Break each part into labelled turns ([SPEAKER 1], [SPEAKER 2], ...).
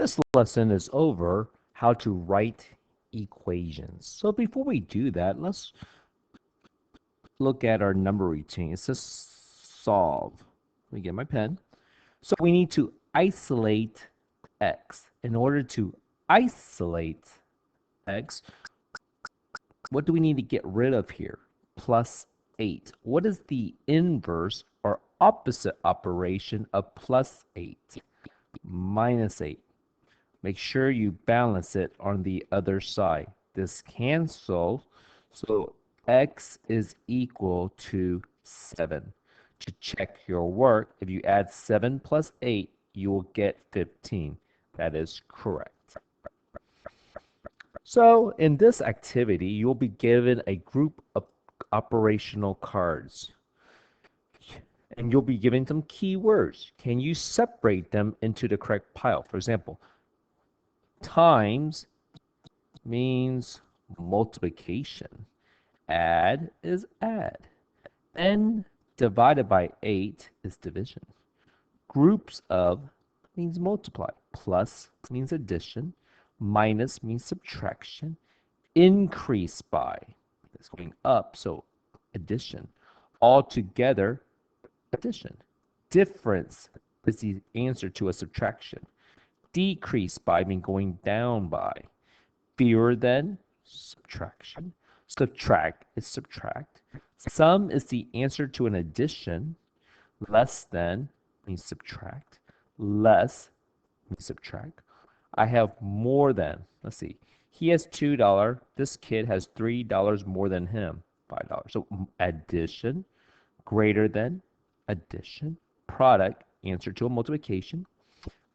[SPEAKER 1] this lesson is over, how to write equations. So before we do that, let's look at our number routine. It says solve. Let me get my pen. So we need to isolate x. In order to isolate x, what do we need to get rid of here? Plus 8. What is the inverse or opposite operation of plus 8? Minus 8. Make sure you balance it on the other side. This cancels, so x is equal to 7. To check your work, if you add 7 plus 8, you will get 15. That is correct. So in this activity, you'll be given a group of operational cards. And you'll be given some keywords. Can you separate them into the correct pile? For example, times means multiplication. Add is add. N divided by 8 is division. Groups of means multiply. Plus means addition. Minus means subtraction. Increase by, it's going up, so addition. All together, addition. Difference is the answer to a subtraction. Decrease by means going down by. Fewer than, subtraction. Subtract is subtract. Sum is the answer to an addition. Less than means subtract. Less means subtract. I have more than. Let's see. He has $2. This kid has $3 more than him. $5. So addition, greater than, addition. Product, answer to a multiplication.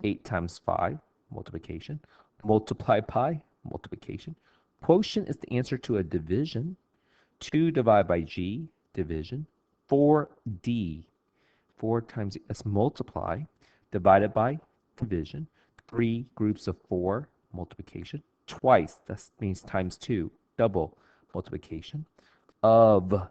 [SPEAKER 1] 8 times 5, multiplication. Multiply by, multiplication. Quotient is the answer to a division. 2 divided by g, division. 4d, 4 times s, multiply. Divided by, division. 3 groups of 4, multiplication. Twice, that means times 2, double multiplication. Of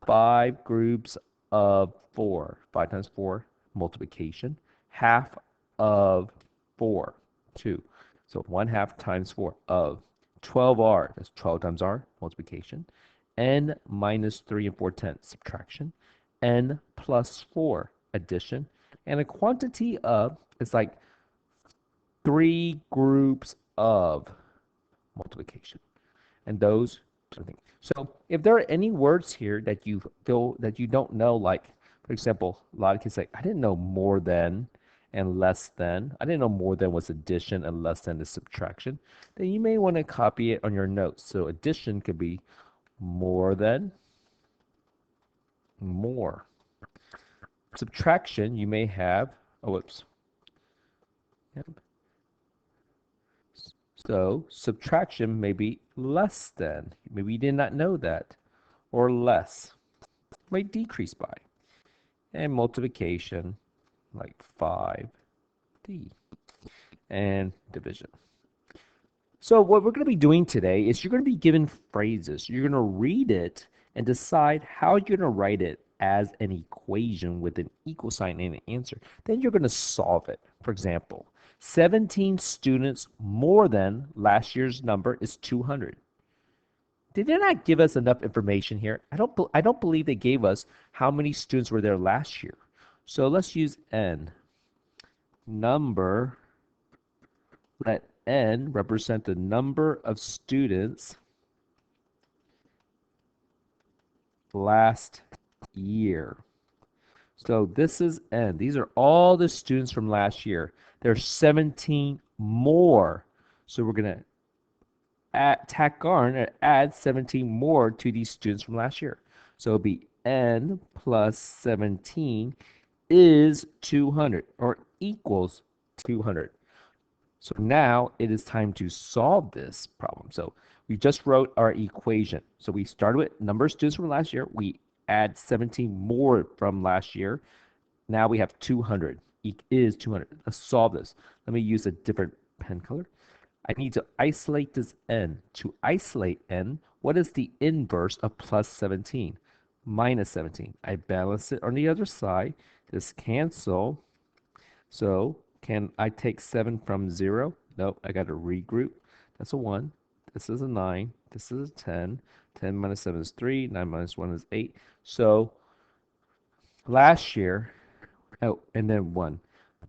[SPEAKER 1] 5 groups of 4, 5 times 4, multiplication. Half of 4, 2. So 1/2 times 4 of 12r, that's 12 times r, multiplication. N minus 3 and 4/10, subtraction. N plus 4, addition. And a quantity of is like 3 groups of multiplication. And those two things. So if there are any words here that you feel that you don't know, like, for example, a lot of kids say, I didn't know more than and less than. I didn't know more than was addition and less than is subtraction. Then you may want to copy it on your notes. So addition could be more than, more. Subtraction, you may have, oh, whoops. Yep. So subtraction may be less than. Maybe you did not know that. Or less. Might decrease by. And multiplication, like 5d. And division. So what we're going to be doing today is you're going to be given phrases. You're going to read it and decide how you're going to write it as an equation with an equal sign and an answer. Then you're going to solve it. For example, 17 students more than last year's number is 200. Did they not give us enough information here? I don't believe they gave us how many students were there last year. So let's use n. Number, let n represent the number of students last year. So this is n. These are all the students from last year. There's 17 more. So we're going to tack on and add 17 more to these students from last year. So it'll be n plus 17 is 200 or equals 200. So now it is time to solve this problem. So we just wrote our equation. So we started with number of students from last year. We add 17 more from last year. Now we have 200. E is 200. Let's solve this. Let me use a different pen color. I need to isolate this n. To isolate n, what is the inverse of plus 17? Minus 17. I balance it on the other side. This cancel. So Can I take 7 from 0? Nope, I got to regroup. That's a 1. This is a 9. This is a 10. 10 minus 7 is 3. 9 minus 1 is 8. So last year, oh, and then 1.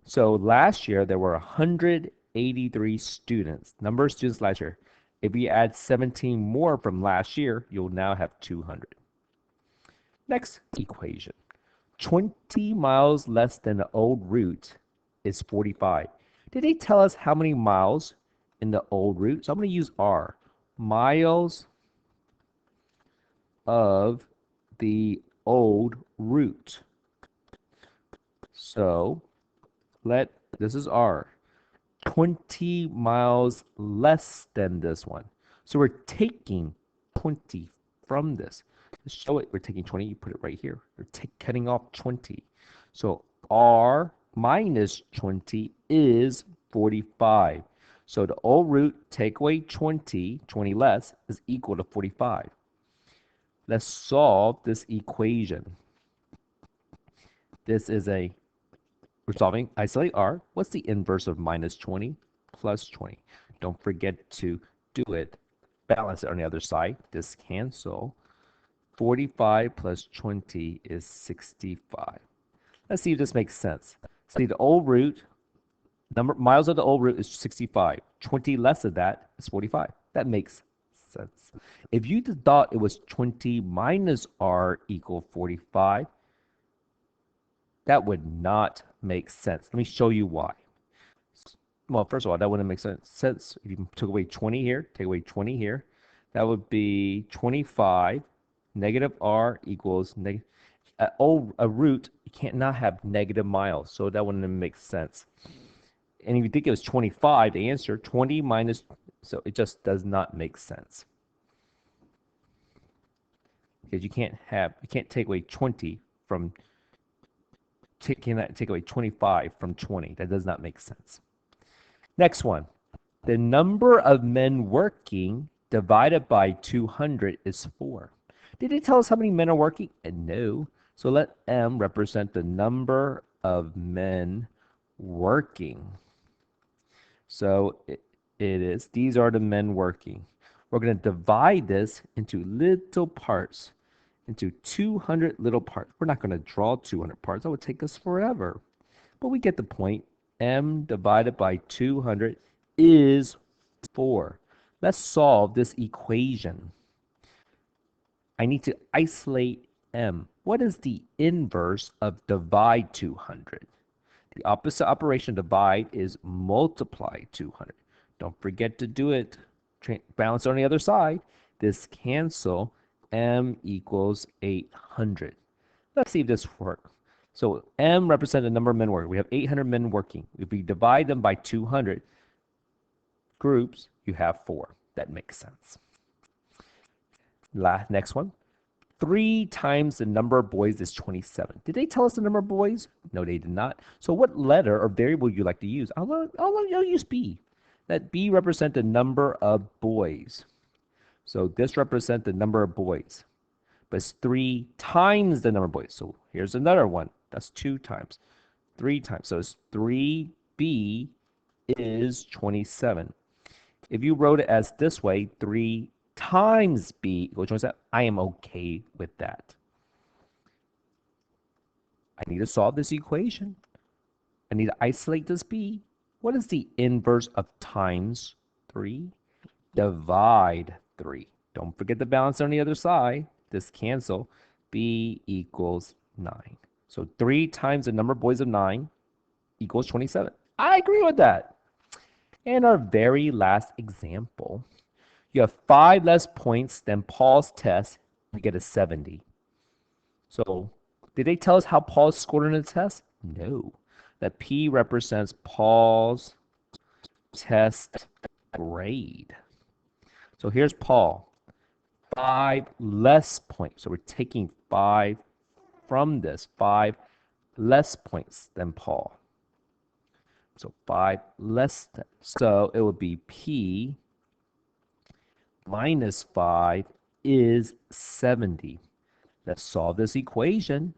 [SPEAKER 1] So last year, there were 183 students. Number of students last year. If you add 17 more from last year, you'll now have 200. Next equation. 20 miles less than the old route is 45. Did they tell us how many miles in the old route? So I'm going to use R. Miles of the old route. So this is R. 20 miles less than this one. So we're taking 20 from this. To show it, we're taking 20, you put it right here. We're cutting off 20. So R minus 20 is 45. So the old root, take away 20, 20 less, is equal to 45. Let's solve this equation. We're solving, isolate R. What's the inverse of minus 20? Plus 20. Don't forget to do it. Balance it on the other side. This cancel. 45 plus 20 is 65. Let's see if this makes sense. See, the old root, miles of the old root is 65. 20 less of that is 45. That makes sense. If you thought it was 20 minus R equal 45, that would not make sense. Let me show you why. Well, first of all, that wouldn't make sense. If you took away 20 here, take away 20 here, that would be 25. Negative R equals negative. A root, you can't not have negative miles, so that wouldn't make sense. And if you think it was 25, the answer 20 minus, so it just does not make sense. Because you can't take away 20 from take away 25 from 20. That does not make sense. Next one. The number of men working divided by 200 is 4. Did it tell us how many men are working? No. So let M represent the number of men working. So these are the men working. We're going to divide this into little parts, into 200 little parts. We're not going to draw 200 parts. That would take us forever. But we get the point. M divided by 200 is 4. Let's solve this equation. I need to isolate M. What is the inverse of divide 200? The opposite operation divide is multiply 200. Don't forget to do it. Balance on the other side. This cancel. M equals 800. Let's see if this works. So M represents the number of men working. We have 800 men working. If we divide them by 200 groups, you have 4. That makes sense. Next one. 3 times the number of boys is 27. Did they tell us the number of boys? No, they did not. So what letter or variable would you like to use? I'll use B. Let B represent the number of boys. So this represents the number of boys. But it's 3 times the number of boys. So here's another one. That's 2 times. 3 times. So it's 3B is 27. If you wrote it as this way, 3 times B equals 27, I am okay with that. I need to solve this equation. I need to isolate this B. What is the inverse of times 3? Divide 3. Don't forget the balance on the other side. This cancel. B equals 9. So 3 times the number of boys of 9 equals 27. I agree with that. And our very last example. You have 5 less points than Paul's test. You get a 70. So did they tell us how Paul scored on the test? No. That P represents Paul's test grade. So here's Paul. 5 less points. So we're taking 5 from this. 5 less points than Paul. So 5 less than. So it would be P minus 5 is 70. Let's solve this equation.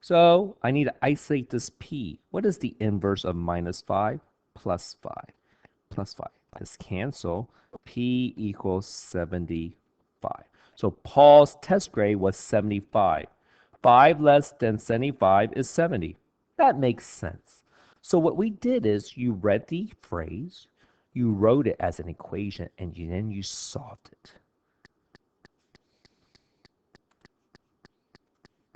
[SPEAKER 1] So I need to isolate this p. What is the inverse of minus 5? Plus 5. Plus 5. Let's cancel. P equals 75. So Paul's test grade was 75. 5 less than 75 is 70. That makes sense. So what we did is you read the phrase, you wrote it as an equation, and then you solved it.